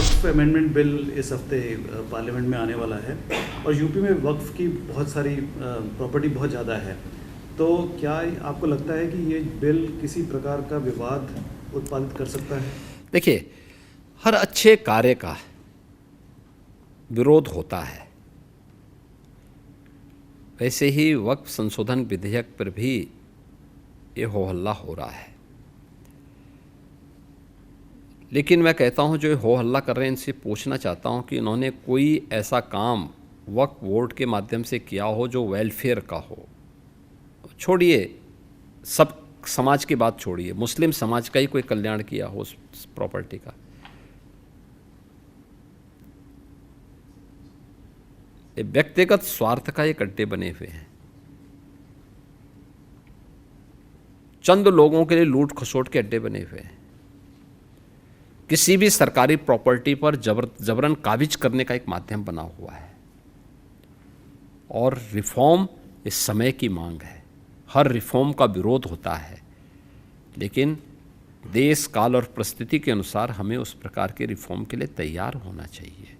वक्फ amendment bill इस हफ्ते parliament में आने वाला है और यूपी में वक्फ की बहुत सारी प्रॉपर्टी बहुत ज़्यादा है। तो क्या आपको लगता है कि ये बिल किसी प्रकार का विवाद उत्पादित कर सकता है? देखिए, हर अच्छे कार्य का विरोध होता है। वैसे ही वक्फ संशोधन विधेयक पर भी ये हो हल्ला हो रहा है। लेकिन मैं कहता हूँ जो हो हल्ला कर रहे हैं इनसे पूछना चाहता हूँ कि इन्होंने कोई ऐसा काम वक्फ बोर्ड के माध्यम से किया हो जो वेलफेयर का हो। छोड़िए, सब समाज की बात छोड़िए, मुस्लिम समाज का ही कोई कल्याण किया हो उस प्रॉपर्टी का। ये व्यक्तिगत स्वार्थ का एक अड्डे बने हुए हैं। चंद लोगों के लिए लूट खसोट के अड्डे बने हुए हैं। किसी भी सरकारी प्रॉपर्टी पर जबरन काबिज करने का एक माध्यम बना हुआ है। और रिफॉर्म इस समय की मांग है। हर रिफॉर्म का विरोध होता है, लेकिन देश काल और परिस्थिति के अनुसार हमें उस प्रकार के रिफॉर्म के लिए तैयार होना चाहिए।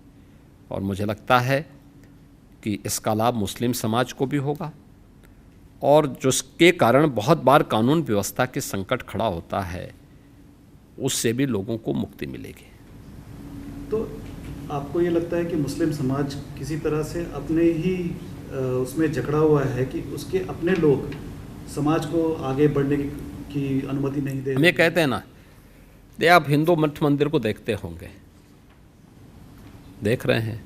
और मुझे लगता है कि इसका लाभ मुस्लिम समाज को भी होगा और जिसके कारण बहुत बार कानून व्यवस्था के संकट खड़ा होता है उससे भी लोगों को मुक्ति मिलेगी। तो आपको ये लगता है कि मुस्लिम समाज किसी तरह से अपने ही उसमें जकड़ा हुआ है कि उसके अपने लोग समाज को आगे बढ़ने की अनुमति नहीं दे? हम ये कहते हैं ना, आप हिंदू मठ मंदिर को देखते होंगे, देख रहे हैं,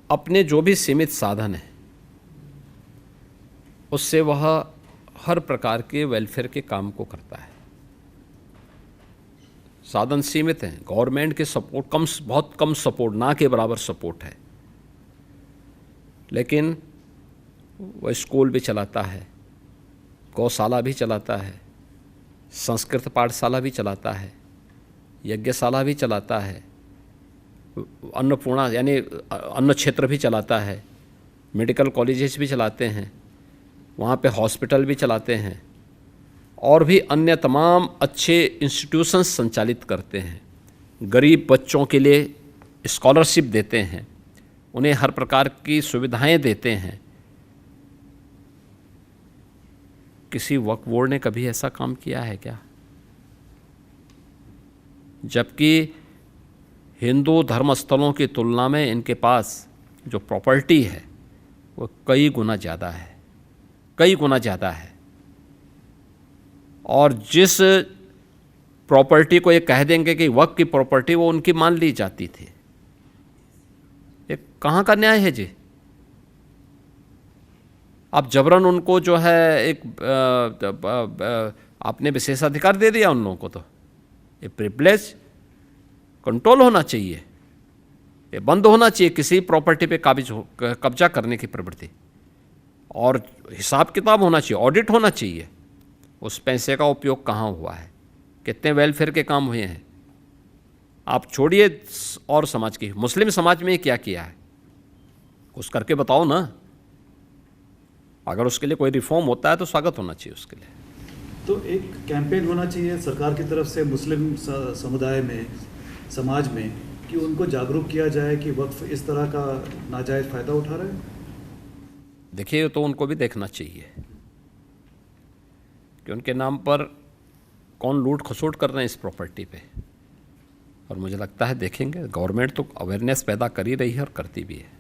अपने जो भी सीमित साधन है उससे वह हर प्रकार के वेलफेयर के काम को करता है। साधन सीमित हैं, गवर्नमेंट के सपोर्ट बहुत कम सपोर्ट, ना के बराबर सपोर्ट है, लेकिन वह स्कूल भी चलाता है, गौशाला भी चलाता है, संस्कृत पाठशाला भी चलाता है, यज्ञशाला भी चलाता है, अन्नपूर्णा यानी अन्न क्षेत्र भी चलाता है, मेडिकल कॉलेजेस भी चलाते हैं, वहाँ पे हॉस्पिटल भी चलाते हैं और भी अन्य तमाम अच्छे इंस्टीट्यूशंस संचालित करते हैं। गरीब बच्चों के लिए स्कॉलरशिप देते हैं, उन्हें हर प्रकार की सुविधाएं देते हैं। किसी वक्फ बोर्ड ने कभी ऐसा काम किया है क्या? जबकि हिंदू धर्मस्थलों की तुलना में इनके पास जो प्रॉपर्टी है वो कई गुना ज़्यादा है, कई गुना ज़्यादा है। और जिस प्रॉपर्टी को ये कह देंगे कि वक्फ की प्रॉपर्टी, वो उनकी मान ली जाती थी। ये कहाँ का न्याय है जी? आप जबरन उनको जो है एक आपने विशेषाधिकार दे दिया उन लोगों को। तो ये प्रिविलेज कंट्रोल होना चाहिए, ये बंद होना चाहिए किसी प्रॉपर्टी पे कब्जा करने की प्रवृत्ति। और हिसाब किताब होना चाहिए, ऑडिट होना चाहिए, उस पैसे का उपयोग कहाँ हुआ है, कितने वेलफेयर के काम हुए हैं। आप छोड़िए और समाज की, मुस्लिम समाज में क्या किया है कुछ करके बताओ ना। अगर उसके लिए कोई रिफॉर्म होता है तो स्वागत होना चाहिए उसके लिए। तो एक कैंपेन होना चाहिए सरकार की तरफ से मुस्लिम समुदाय में, समाज में, कि उनको जागरूक किया जाए कि वक्फ इस तरह का नाजायज़ फ़ायदा उठा रहे हैं। देखिए, तो उनको भी देखना चाहिए कि उनके नाम पर कौन लूट खसोट कर रहे हैं इस प्रॉपर्टी पे। और मुझे लगता है देखेंगे, गवर्नमेंट तो अवेयरनेस पैदा कर ही रही है और करती भी है।